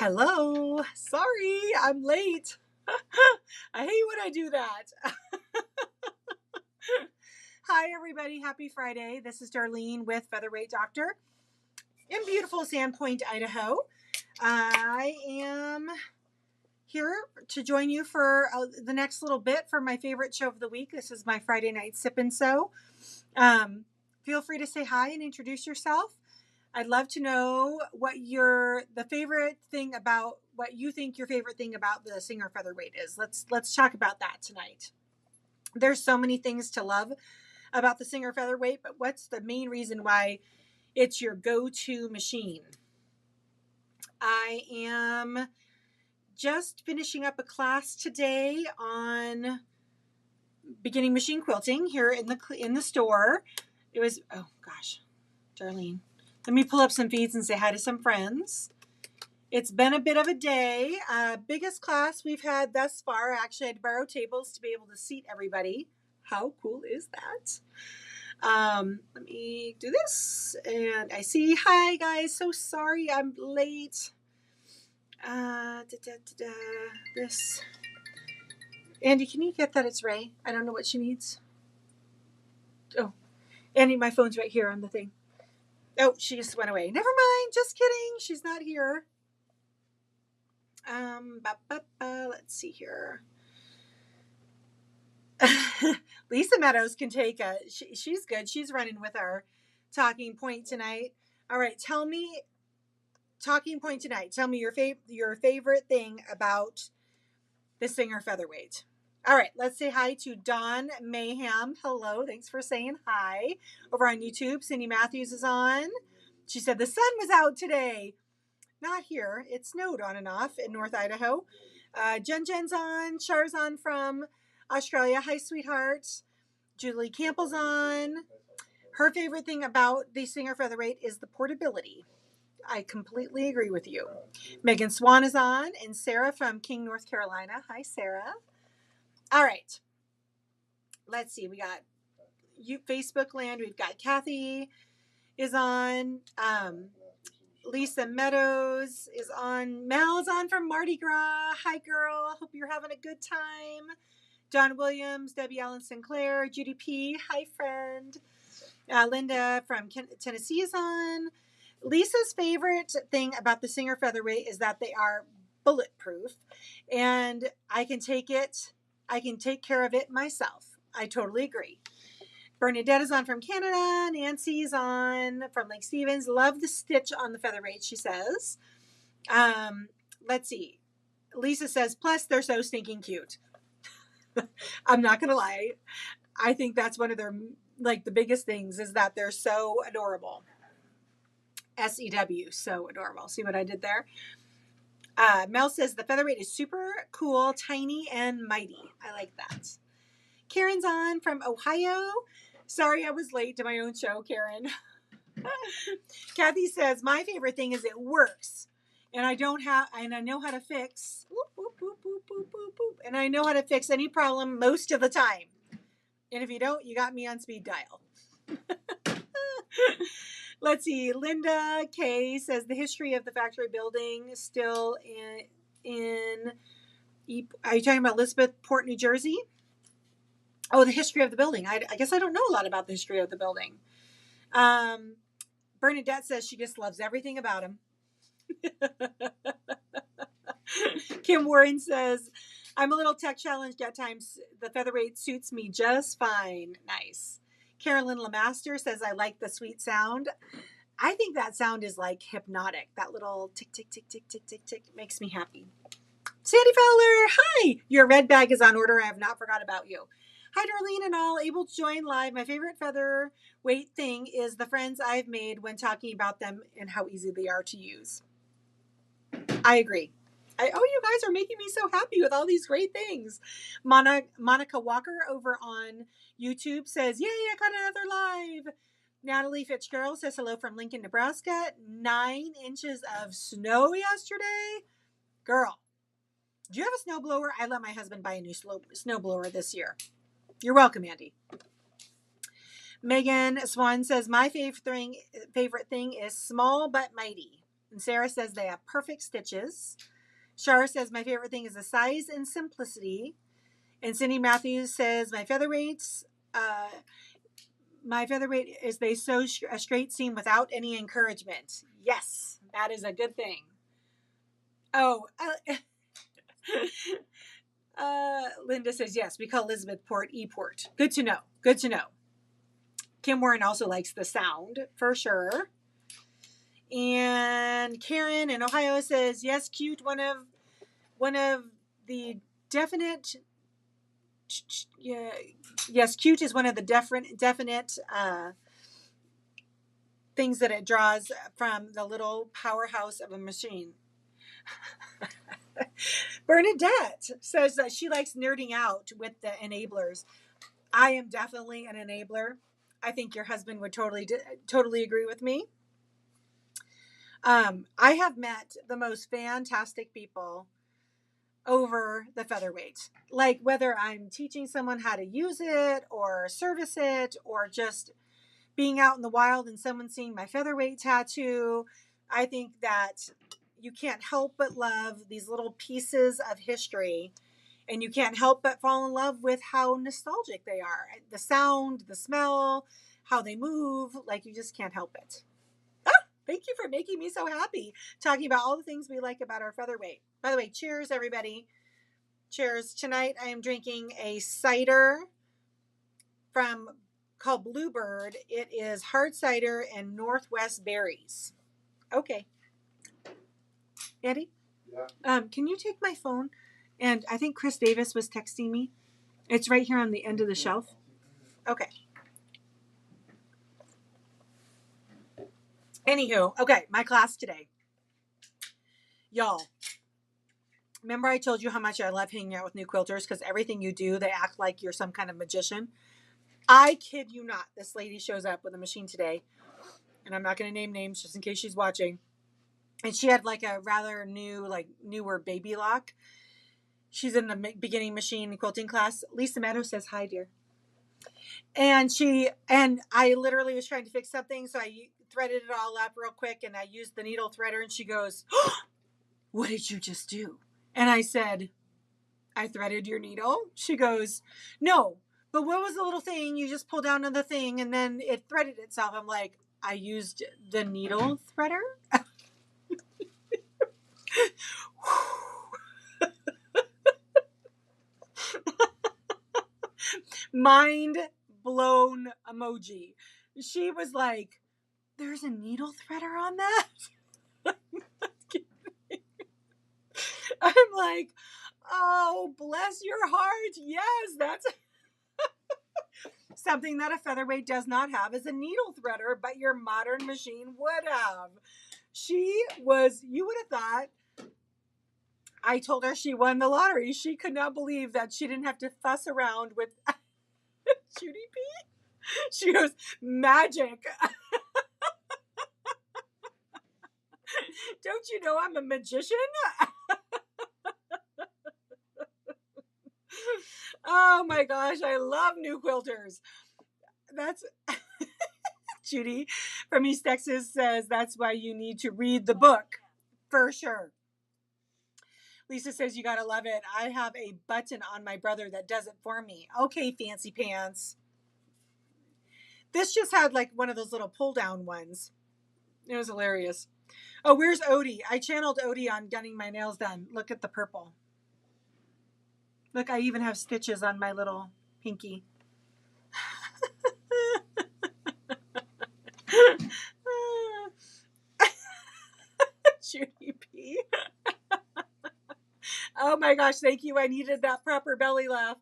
Hello. Sorry, I'm late. I hate when I do that. Hi, everybody. Happy Friday. This is Darlene with Featherweight Doctor in beautiful Sandpoint, Idaho. I am here to join you for the next little bit for my favorite show of the week. This is my Friday night sip and sew. Feel free to say hi and introduce yourself. I'd love to know what your favorite thing about the Singer Featherweight is. Let's talk about that tonight. There's so many things to love about the Singer Featherweight, but what's the main reason why it's your go-to machine? I am just finishing up a class today on beginning machine quilting here in the store. It was, oh gosh, Darlene. Let me pull up some feeds and say hi to some friends. It's been a bit of a day. Biggest class we've had thus far. Actually, I had to borrow tables to be able to seat everybody. How cool is that? Let me do this. And I see, hi guys, so sorry I'm late. This. Andy, can you get that? It's Ray. I don't know what she needs. Oh, Andy, my phone's right here on the thing. Oh, she just went away. Never mind. Just kidding. She's not here. Let's see here. Lisa Meadows can take she's good. She's running with our talking point tonight. All right. Talking point tonight. Tell me your favorite thing about the Singer Featherweight. All right, let's say hi to Dawn Mayhem. Hello, thanks for saying hi. Over on YouTube, Cindy Matthews is on. She said the sun was out today. Not here. It snowed on and off in North Idaho. Jen's on. Char's on from Australia. Hi, sweetheart. Julie Campbell's on. Her favorite thing about the Singer Featherweight is the portability. I completely agree with you. Megan Swan is on, and Sarah from King, North Carolina. Hi, Sarah. All right. Let's see. We got Facebook land. We've got Kathy is on. Lisa Meadows is on. Mel's on from Mardi Gras. Hi, girl. Hope you're having a good time. Don Williams, Debbie Allen Sinclair, Judy P. Hi, friend. Linda from Tennessee is on. Lisa's favorite thing about the Singer Featherweight is that they are bulletproof, and I can take care of it myself. I totally agree. Bernadette is on from Canada. Nancy's on from Lake Stevens. Love the stitch on the Featherweight, she says. Let's see. Lisa says, plus they're so stinking cute. I'm not going to lie. I think that's one of their, the biggest things is that they're so adorable. SEW, so adorable. See what I did there? Mel says the Featherweight is super cool, tiny, and mighty. I like that. Karen's on from Ohio. Sorry I was late to my own show, Karen. Kathy says my favorite thing is it works, and I know how to fix. And I know how to fix any problem most of the time. And if you don't, you got me on speed dial. Let's see. Linda K says the history of the factory building is still in. Are you talking about Elizabethport, New Jersey? Oh, the history of the building. I guess I don't know a lot about the history of the building. Bernadette says she just loves everything about him. Kim Warren says, I'm a little tech challenged at times. The Featherweight suits me just fine. Nice. Carolyn Lemaster says, I like the sweet sound. I think that sound is like hypnotic. That little tick, tick, tick, tick, tick, tick, tick makes me happy. Sandy Fowler, hi. Your red bag is on order. I have not forgot about you. Hi, Darlene and all. Able to join live. My favorite Featherweight thing is the friends I've made when talking about them and how easy they are to use. I agree. You guys are making me so happy with all these great things. Monica Walker over on YouTube says, yay, I got another live. Natalie Fitzgerald says hello from Lincoln, Nebraska. 9 inches of snow yesterday. Girl, do you have a snowblower? I let my husband buy a new snowblower this year. You're welcome, Andy. Megan Swan says, my favorite thing is small but mighty. And Sarah says they have perfect stitches. Shara says my favorite thing is the size and simplicity. And Cindy Matthews says my featherweights is they sew a straight seam without any encouragement. Yes, that is a good thing. Oh, Linda says yes. We call Elizabethport E-port. Good to know. Good to know. Kim Warren also likes the sound for sure. And Karen in Ohio says yes, cute. One of the definite. Yeah, yes, cute is one of the definite things that it draws from the little powerhouse of a machine. Bernadette says that she likes nerding out with the enablers. I am definitely an enabler. I think your husband would totally agree with me. I have met the most fantastic people over the featherweight. Like whether I'm teaching someone how to use it or service it or just being out in the wild and someone seeing my featherweight tattoo, I think that you can't help but love these little pieces of history, and you can't help but fall in love with how nostalgic they are. The sound, the smell, how they move, like you just can't help it. Thank you for making me so happy talking about all the things we like about our featherweight. By the way, cheers everybody. Cheers. Tonight I am drinking a cider called Bluebird. It is hard cider and Northwest berries. Okay. Eddie? Yeah. Can you take my phone? And I think Chris Davis was texting me. It's right here on the end of the shelf. Okay. Anywho, okay, my class today. Y'all, remember I told you how much I love hanging out with new quilters because everything you do, they act like you're some kind of magician. I kid you not. This lady shows up with a machine today, and I'm not going to name names just in case she's watching. And she had like a rather newer baby lock. She's in the beginning machine quilting class. Lisa Meadows says hi, dear. And I literally was trying to fix something, so I threaded it all up real quick, and I used the needle threader, and she goes, oh, what did you just do? And I said, I threaded your needle. She goes, no, but what was the little thing? You just pull down on the thing, and then it threaded itself. I'm like, I used the needle threader? Mind blown emoji. She was like, there's a needle threader on that? I'm like, oh, bless your heart. Yes, that's something that a featherweight does not have is a needle threader, but your modern machine would have. You would have thought, I told her she won the lottery. She could not believe that she didn't have to fuss around with Judy P. She goes, magic. Don't you know I'm a magician? Oh my gosh, I love new quilters. That's Judy from East Texas says that's why you need to read the book for sure. Lisa says you gotta love it. I have a button on my brother that does it for me. Okay, fancy pants. This just had like one of those little pull down ones. It was hilarious. Oh, where's Odie? I channeled Odie on gunning my nails done. Look at the purple. Look, I even have stitches on my little pinky. Judy P. Oh my gosh, thank you. I needed that proper belly laugh.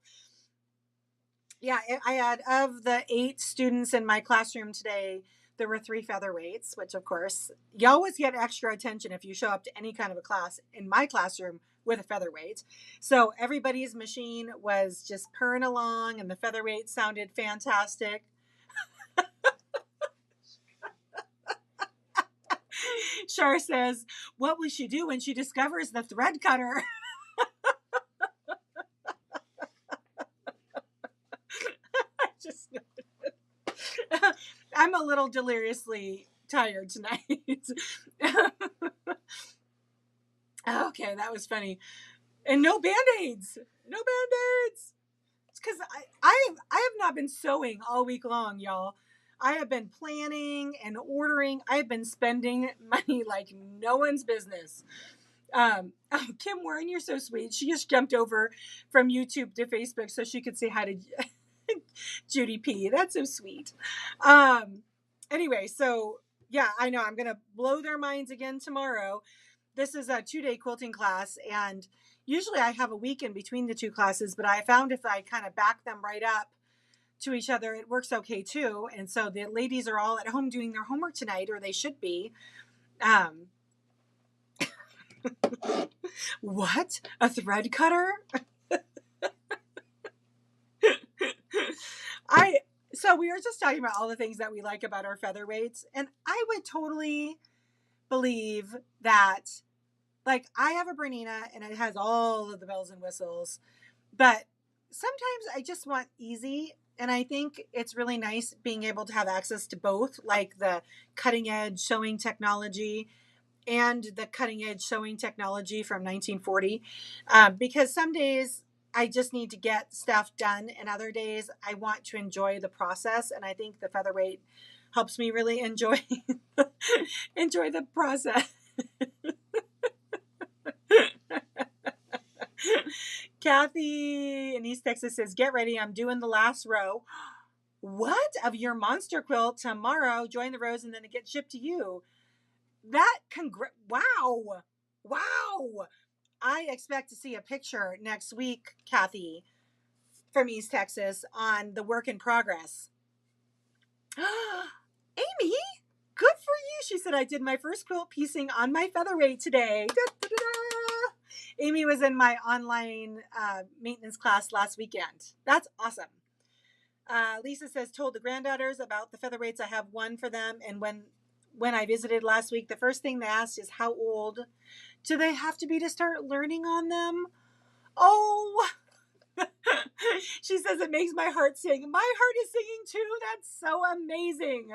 Yeah, I had, of the 8 students in my classroom today, there were 3 featherweights, which of course, you always get extra attention if you show up to any kind of a class in my classroom with a featherweight. So everybody's machine was just purring along and the featherweight sounded fantastic. Char says, what will she do when she discovers the thread cutter? I'm a little deliriously tired tonight. Okay, that was funny. And no band-aids. No band-aids. It's because I have not been sewing all week long, y'all. I have been planning and ordering. I have been spending money like no one's business. Oh, Kim Warren, you're so sweet. She just jumped over from YouTube to Facebook so she could say hi to Judy P. That's so sweet. Anyway, so yeah, I know I'm gonna blow their minds again tomorrow. This is a 2-day quilting class, and usually I have a week in between the two classes, but I found if I kind of back them right up to each other, it works okay too. And so the ladies are all at home doing their homework tonight, or they should be. What? A thread cutter? So we were just talking about all the things that we like about our featherweights, and I would totally believe that, like, I have a Bernina and it has all of the bells and whistles, but sometimes I just want easy, and I think it's really nice being able to have access to both, like the cutting edge sewing technology and the cutting edge sewing technology from 1940, because some days I just need to get stuff done, and other days I want to enjoy the process, and I think the featherweight helps me really enjoy enjoy the process. Kathy in East Texas says, "Get ready, I'm doing the last row." What? Of your monster quilt tomorrow? Join the rows and then it gets shipped to you. Wow. Wow. I expect to see a picture next week, Kathy, from East Texas on the work in progress. Amy, good for you. She said, I did my first quilt piecing on my featherweight today. Da, da, da, da. Amy was in my online maintenance class last weekend. That's awesome. Lisa says, told the granddaughters about the featherweights. I have one for them. And when I visited last week, the first thing they asked is, how old do they have to be to start learning on them? Oh, she says, it makes my heart sing. My heart is singing too. That's so amazing.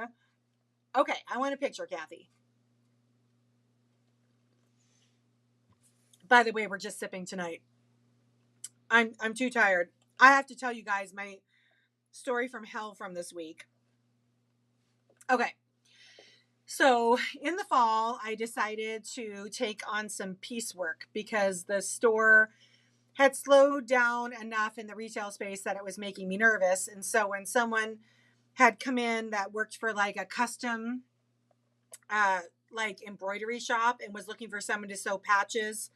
Okay, I want a picture, Kathy. By the way, we're just sipping tonight. I'm too tired. I have to tell you guys my story from hell from this week. Okay. So in the fall, I decided to take on some piecework because the store had slowed down enough in the retail space that it was making me nervous. And so when someone had come in that worked for like a custom like embroidery shop and was looking for someone to sew patches,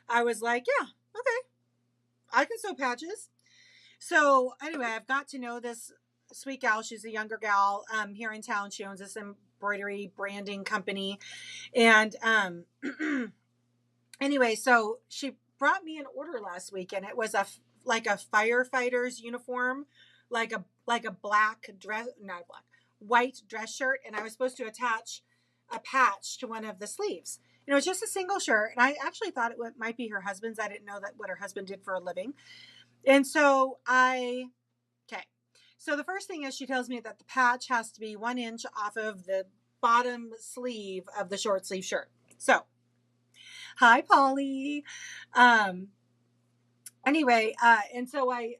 I was like, yeah, okay, I can sew patches. So anyway, I've got to know this sweet gal. She's a younger gal here in town. She owns this embroidery branding company. And anyway, so she brought me an order last week, and it was like a firefighter's uniform, like a black dress, not black, white dress shirt, and I was supposed to attach a patch to one of the sleeves. And it was just a single shirt, and I actually thought it might be her husband's. I didn't know that what her husband did for a living. And so so the first thing is she tells me that the patch has to be 1 inch off of the bottom sleeve of the short sleeve shirt. So, hi, Polly. Anyway, and so I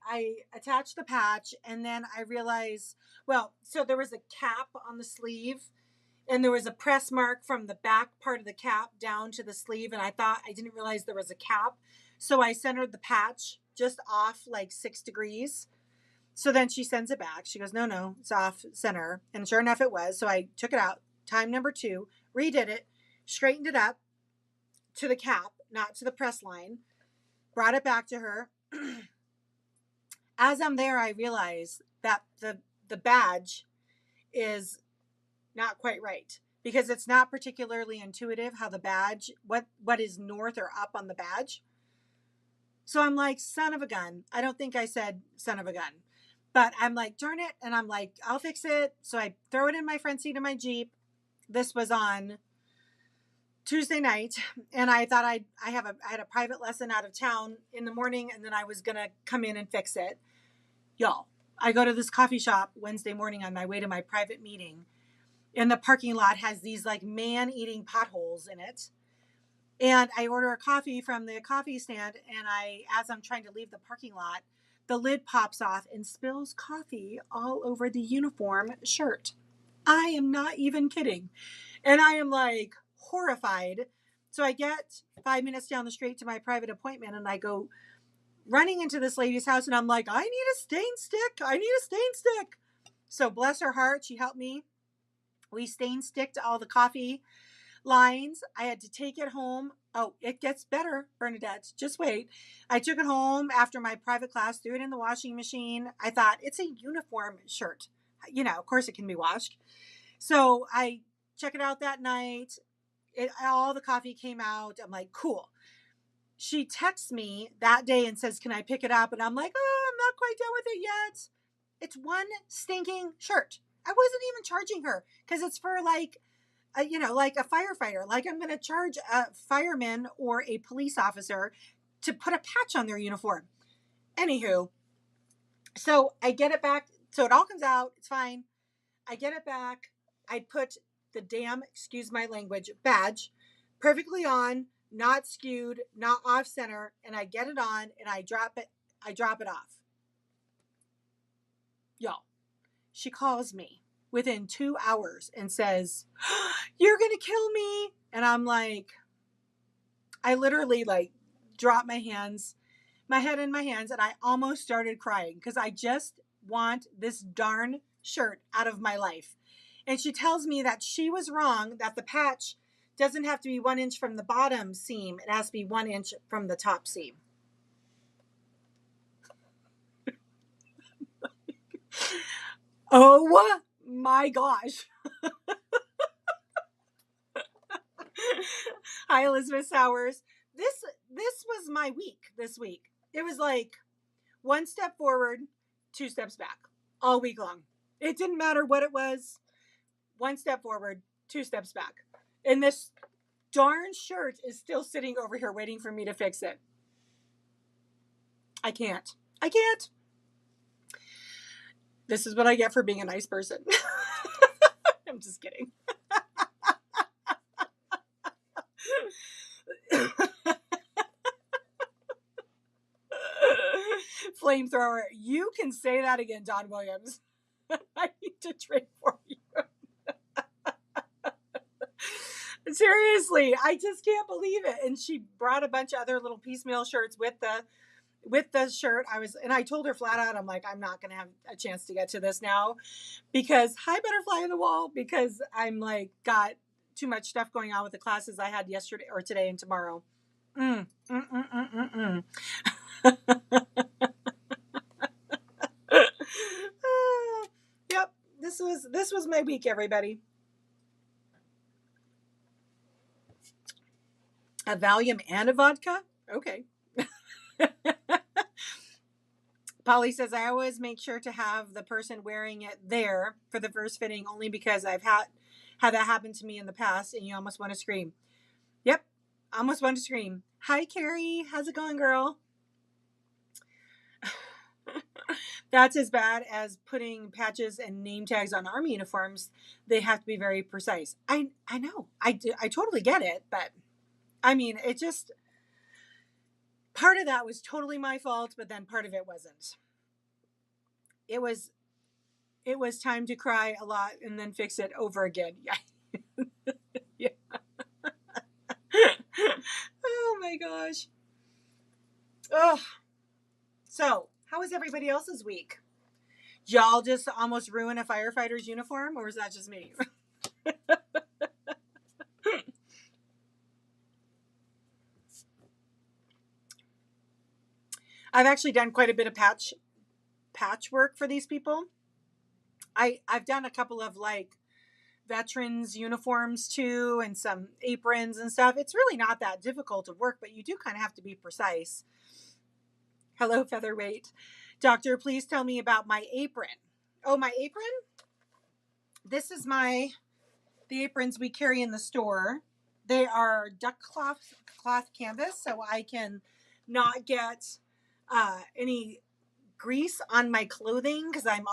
attached the patch, and then I realized, well, so there was a cap on the sleeve, and there was a press mark from the back part of the cap down to the sleeve, and I didn't realize there was a cap. So I centered the patch just off like 6 degrees. So then she sends it back. She goes, no, it's off center. And sure enough, it was. So I took it out. Time number 2, redid it, straightened it up to the cap, not to the press line, brought it back to her. As I'm there, I realize that the badge is not quite right, because it's not particularly intuitive how the badge, what is north or up on the badge. So I'm like, son of a gun. I don't think I said son of a gun, but I'm like, darn it. And I'm like, I'll fix it. So I throw it in my front seat of my Jeep. This was on Tuesday night, and I thought I had a private lesson out of town in the morning, and then I was gonna come in and fix it. Y'all, I go to this coffee shop Wednesday morning on my way to my private meeting, And the parking lot has these like man-eating potholes in it. And I order a coffee from the coffee stand, and as I'm trying to leave the parking lot, the lid pops off and spills coffee all over the uniform shirt. I am not even kidding. And I am like horrified. So I get 5 minutes down the street to my private appointment, and I go running into this lady's house, and I'm like, I need a stain stick. I need a stain stick. So bless her heart, she helped me. We stain sticked all the coffee lines. I had to take it home. Oh, it gets better, Bernadette. Just wait. I took it home after my private class, threw it in the washing machine. I thought, it's a uniform shirt. Of course it can be washed. So I check it out that night. All the coffee came out. I'm like, cool. She texts me that day and says, can I pick it up? And I'm like, oh, I'm not quite done with it yet. It's one stinking shirt. I wasn't even charging her because it's for like a firefighter. Like I'm going to charge a fireman or a police officer to put a patch on their uniform. Anywho, so I get it back. So it all comes out. It's fine. I get it back. I put the damn, excuse my language, badge perfectly on, not skewed, not off center, and I get it on and I drop it off. Y'all, she calls me within 2 hours and says, you're going to kill me. And I'm like, I literally like dropped my head in my hands, and I almost started crying because I just want this darn shirt out of my life. And she tells me that she was wrong, that the patch doesn't have to be 1 inch from the bottom seam. It has to be 1 inch from the top seam. Oh my gosh. Hi, Elizabeth Sowers. This was my week this week. It was like 1 step forward, 2 steps back all week long. It didn't matter what it was. 1 step forward, 2 steps back. And this darn shirt is still sitting over here waiting for me to fix it. I can't. This is what I get for being a nice person. I'm just kidding. Flamethrower. You can say that again, Don Williams. I need to trade for you. Seriously, I just can't believe it. And she brought a bunch of other little piecemeal shirts with the shirt. I told her flat out, I'm like, I'm not going to have a chance to get to this now because hi, butterfly on the wall, because I'm like, got too much stuff going on with the classes I had yesterday or today and tomorrow. Yep. This was my week, everybody. A Valium and a vodka? Okay. Polly says, I always make sure to have the person wearing it there for the first fitting only because I've had that happen to me in the past and you almost want to scream. Yep. Almost want to scream. Hi, Carrie. How's it going, girl? That's as bad as putting patches and name tags on Army uniforms. They have to be very precise. I know. I totally get it, but I mean, it just, part of that was totally my fault, but then part of it wasn't. It was time to cry a lot and then fix it over again. Yeah. Yeah. Oh my gosh. Oh. So, how was everybody else's week? Y'all just almost ruin a firefighter's uniform, or was that just me? I've actually done quite a bit of patchwork for these people. I've done a couple of like veterans uniforms too, and some aprons and stuff. It's really not that difficult to work, but you do kind of have to be precise. Hello, Featherweight. Doctor, please tell me about my apron. Oh, my apron? This is the aprons we carry in the store. They are duck cloth canvas, so I can not get any grease on my clothing because I am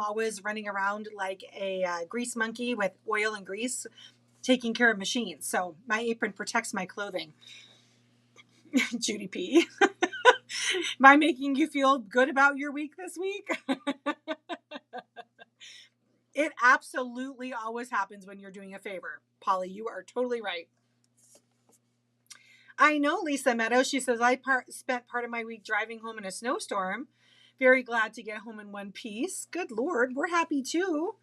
always running around like a grease monkey with oil and grease taking care of machines. So my apron protects my clothing. Judy P. Am I making you feel good about your week this week? It absolutely always happens when you're doing a favor. Polly, you are totally right. I know Lisa Meadows. She says, I spent part of my week driving home in a snowstorm. Very glad to get home in one piece. Good Lord, we're happy too.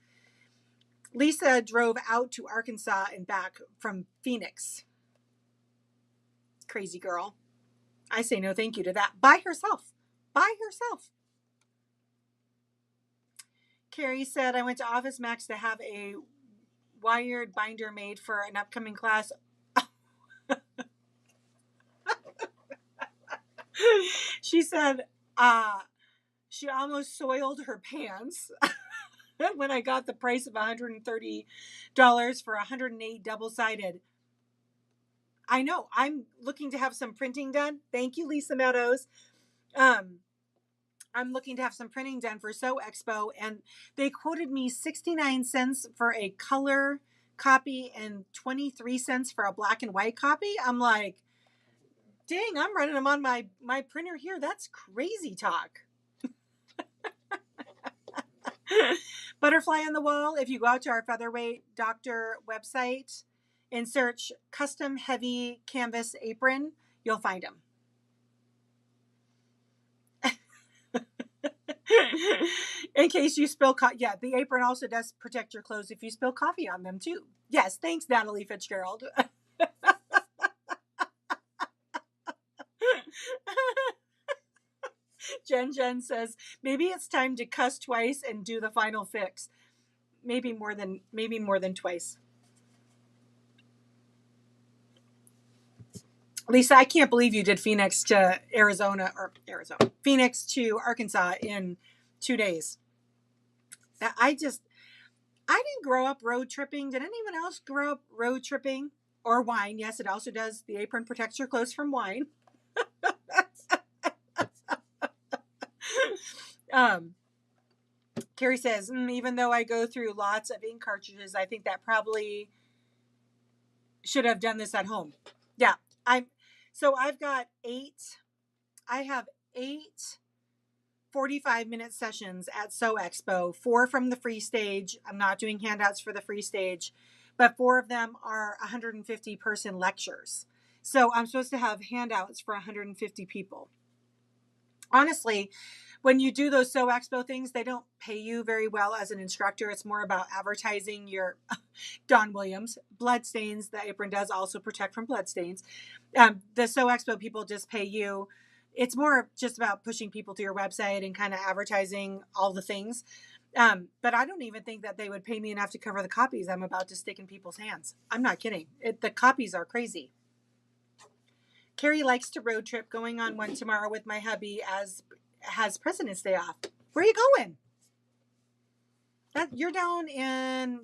Lisa drove out to Arkansas and back from Phoenix. Crazy girl. I say no thank you to that. By herself. By herself. Carrie said, I went to Office Max to have a wired binder made for an upcoming class. She said, she almost soiled her pants when I got the price of $130 for 108 double-sided. I know. I'm looking to have some printing done. Thank you, Lisa Meadows. I'm looking to have some printing done for Sew Expo, and they quoted me 69 cents for a color copy and 23 cents for a black and white copy. I'm like, dang, I'm running them on my printer here. That's crazy talk. Butterfly on the wall. If you go out to our Featherweight Doctor website and search custom heavy canvas apron, you'll find them. In case you spill coffee. Yeah, the apron also does protect your clothes if you spill coffee on them too. Yes, thanks, Natalie Fitzgerald. Jen says, maybe it's time to cuss twice and do the final fix. Maybe more than twice. Lisa, I can't believe you did Phoenix to Phoenix to Arkansas in 2 days. I didn't grow up road tripping. Did anyone else grow up road tripping? Or wine? Yes, it also does. The apron protects your clothes from wine. Carrie says, even though I go through lots of ink cartridges, I think that probably should have done this at home. Yeah, I've got I have 8 45-minute sessions at Sew Expo, 4 from the free stage. I'm not doing handouts for the free stage, but 4 of them are 150 person lectures. So I'm supposed to have handouts for 150 people. Honestly, when you do those Sew Expo things, they don't pay you very well as an instructor. It's more about advertising your Don Williams blood stains. The apron does also protect from blood stains. The Sew Expo people just pay you. It's more just about pushing people to your website and kind of advertising all the things. But I don't even think that they would pay me enough to cover the copies I'm about to stick in people's hands. I'm not kidding. The copies are crazy. Carrie likes to road trip, going on one tomorrow with my hubby as has President's Day off. Where are you going? You're down in,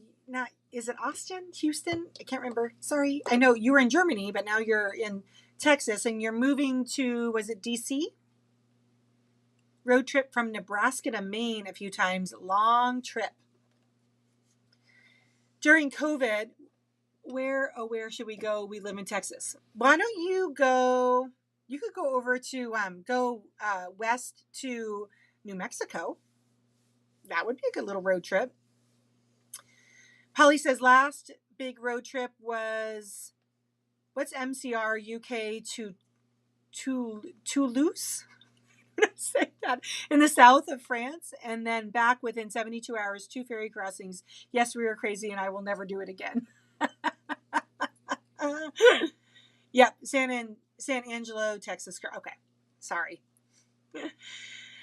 is it Austin? Houston? I can't remember. Sorry. I know you were in Germany, but now you're in Texas and you're moving to, was it DC? Road trip from Nebraska to Maine a few times. Long trip. During COVID, where should we go? We live in Texas. Why don't you go? You could go over to west to New Mexico. That would be a good little road trip. Polly says last big road trip was, what's MCR UK to Toulouse? Say that, in the south of France, and then back within 72 hours, 2 ferry crossings. Yes, we were crazy, and I will never do it again. Yep, San Angelo, Texas. Okay, sorry.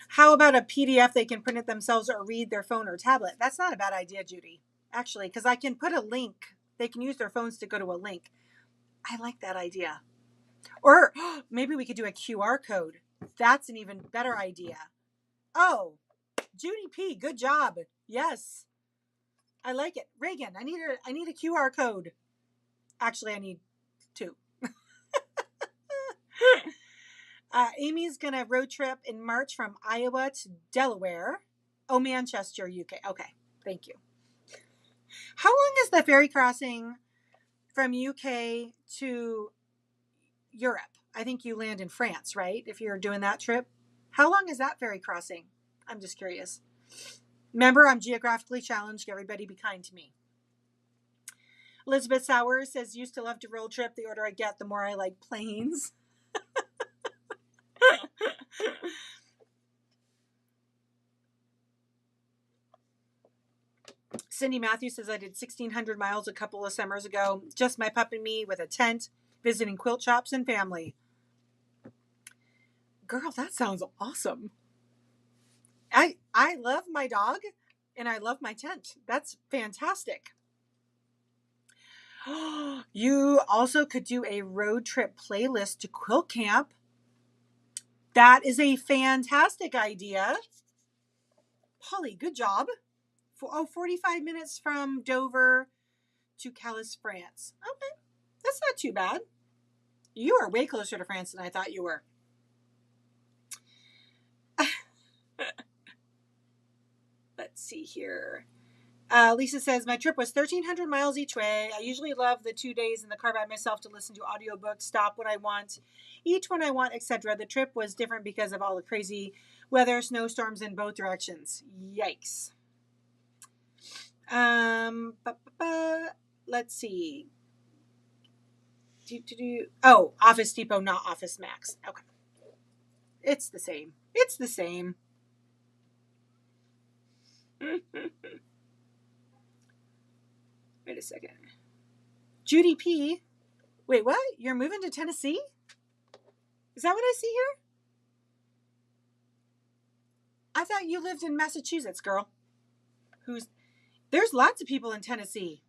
How about a PDF they can print it themselves or read their phone or tablet? That's not a bad idea, Judy, actually, because I can put a link. They can use their phones to go to a link. I like that idea. Or maybe we could do a QR code. That's an even better idea. Oh, Judy P, good job. Yes, I like it. Reagan, I need a QR code. Actually, I need 2. Amy's going to road trip in March from Iowa to Delaware. Oh, Manchester, UK. Okay, thank you. How long is the ferry crossing from UK to Europe? I think you land in France, right? If you're doing that trip. How long is that ferry crossing? I'm just curious. Remember, I'm geographically challenged. Everybody be kind to me. Elizabeth Sowers says, used to love to road trip. The older I get, the more I like planes. Cindy Matthews says, I did 1,600 miles a couple of summers ago. Just my pup and me with a tent, visiting quilt shops and family. Girl, that sounds awesome. I love my dog and I love my tent. That's fantastic. You also could do a road trip playlist to quilt camp. That is a fantastic idea. Polly, good job. 45 minutes from Dover to Calais, France. Okay, that's not too bad. You are way closer to France than I thought you were. Let's see here. Lisa says, my trip was 1,300 miles each way. I usually love the 2 days in the car by myself to listen to audiobooks, stop when I want, each one I want, etc. The trip was different because of all the crazy weather, snowstorms in both directions. Yikes. Let's see. Oh, Office Depot, not Office Max. Okay. It's the same. It's the same. Wait a second. Judy P. Wait, what? You're moving to Tennessee? Is that what I see here? I thought you lived in Massachusetts, girl. There's lots of people in Tennessee.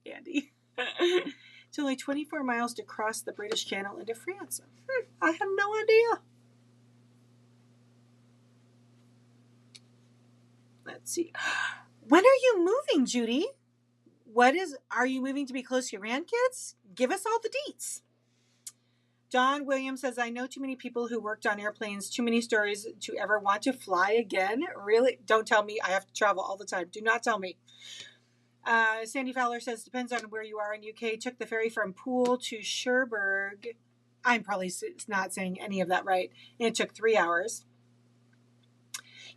Andy. It's only 24 miles to cross the British Channel into France. I have no idea. Let's see. When are you moving, Judy? Are you moving to be close to your grandkids? Give us all the deets. John Williams says, I know too many people who worked on airplanes, too many stories to ever want to fly again. Really? Don't tell me I have to travel all the time. Do not tell me. Sandy Fowler says, depends on where you are in UK. Took the ferry from Poole to Cherbourg. I'm probably not saying any of that right. And it took 3 hours.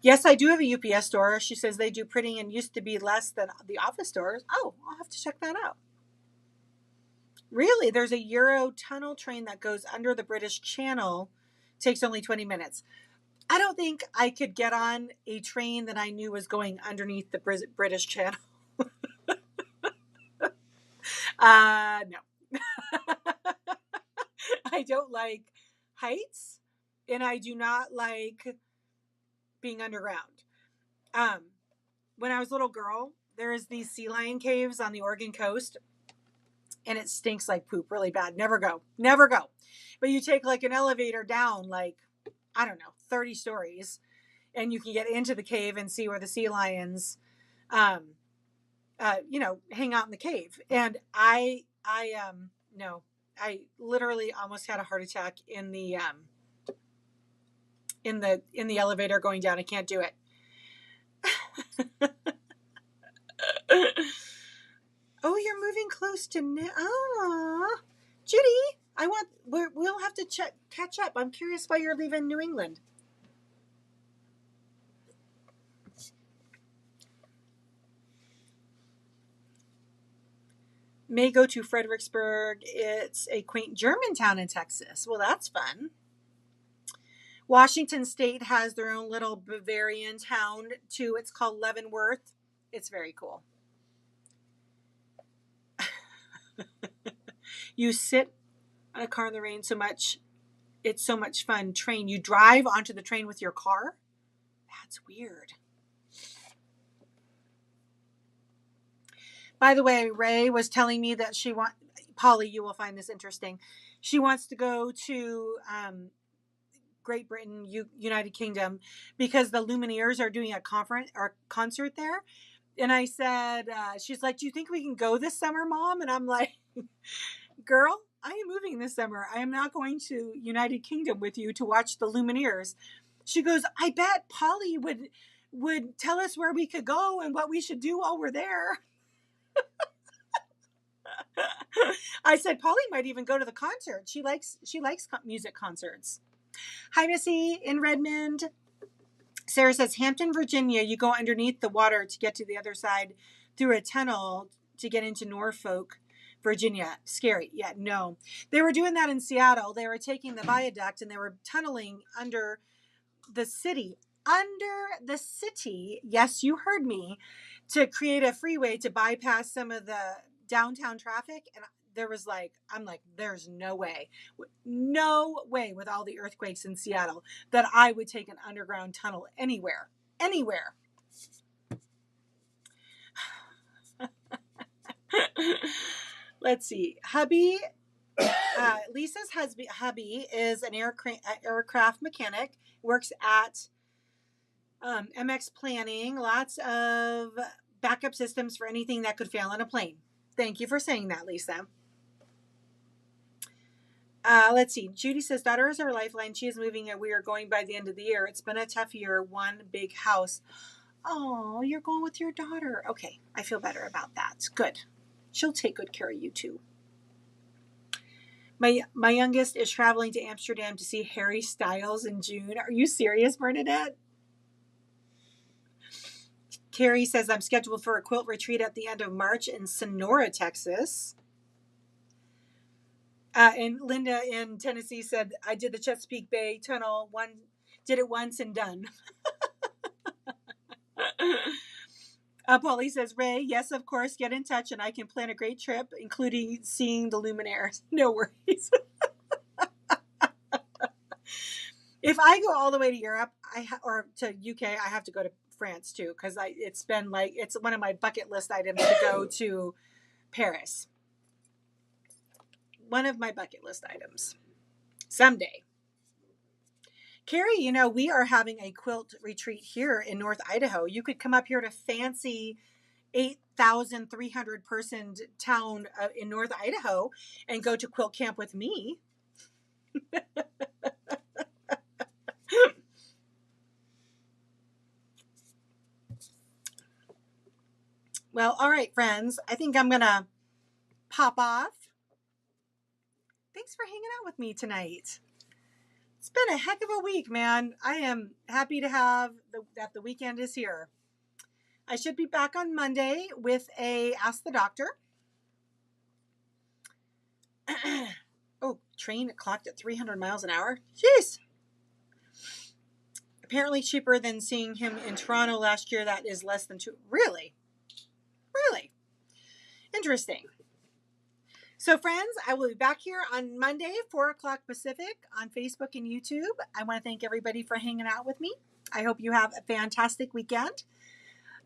Yes, I do have a UPS store. She says they do printing and used to be less than the office stores. Oh, I'll have to check that out. Really? There's a Euro tunnel train that goes under the British Channel. Takes only 20 minutes. I don't think I could get on a train that I knew was going underneath the British Channel. No. I don't like heights, and I do not like being underground. When I was a little girl, there is these sea lion caves on the Oregon coast, and it stinks like poop really bad. Never go. But you take like an elevator down, like, I don't know, 30 stories, and you can get into the cave and see where the sea lions, hang out in the cave. And no, I literally almost had a heart attack in the elevator going down. I can't do it. Oh, you're moving close to Judy. We'll have to catch up. I'm curious why you're leaving New England. May go to Fredericksburg. It's a quaint German town in Texas. Well, that's fun. Washington State has their own little Bavarian town too. It's called Leavenworth. It's very cool. You sit on a car in the rain so much. It's so much fun. Train. You drive onto the train with your car? That's weird. By the way, Ray was telling me that Polly, you will find this interesting. She wants to go to Great Britain, United Kingdom, because the Lumineers are doing a concert there. And I said, she's like, do you think we can go this summer, Mom? And I'm like, girl, I am moving this summer. I am not going to United Kingdom with you to watch the Lumineers. She goes, I bet Polly would tell us where we could go and what we should do while we're there. I said, Polly might even go to the concert. She likes music concerts. Hi, Missy in Redmond. Sarah says, Hampton, Virginia, you go underneath the water to get to the other side through a tunnel to get into Norfolk, Virginia. Scary. Yeah, no. They were doing that in Seattle. They were taking the viaduct and they were tunneling under the city. Under the city, yes, you heard me, to create a freeway to bypass some of the downtown traffic. And there was I'm like, there's no way with all the earthquakes in Seattle that I would take an underground tunnel anywhere. Let's see. Lisa's hubby is an aircraft mechanic, works at MX Planning, lots of backup systems for anything that could fail on a plane. Thank you for saying that, Lisa. Let's see. Judy says, daughter is our lifeline. She is moving and we are going by the end of the year. It's been a tough year, one big house. Oh, you're going with your daughter. Okay, I feel better about that. Good. She'll take good care of you too. My youngest is traveling to Amsterdam to see Harry Styles in June. Are you serious, Bernadette? Carrie says, I'm scheduled for a quilt retreat at the end of March in Sonora, Texas. And Linda in Tennessee said, I did the Chesapeake Bay Tunnel. Did it once and done. Polly says, Ray, yes, of course, get in touch and I can plan a great trip, including seeing the Luminaires. No worries. If I go all the way to Europe or to UK, I have to go to France too, because it's one of my bucket list items to go to Paris. One of my bucket list items. Someday. Carrie, we are having a quilt retreat here in North Idaho. You could come up here to fancy 8,300 person town in North Idaho and go to quilt camp with me. Well, all right, friends. I think I'm going to pop off. Thanks for hanging out with me tonight. It's been a heck of a week, man. I am happy to have that the weekend is here. I should be back on Monday with a Ask the Doctor. Oh, train clocked at 300 miles an hour. Jeez. Apparently cheaper than seeing him in Toronto last year. That is less than $2. Really? Interesting. So, friends, I will be back here on Monday, 4 o'clock Pacific on Facebook and YouTube. I want to thank everybody for hanging out with me. I hope you have a fantastic weekend.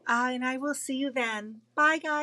And I will see you then. Bye, guys.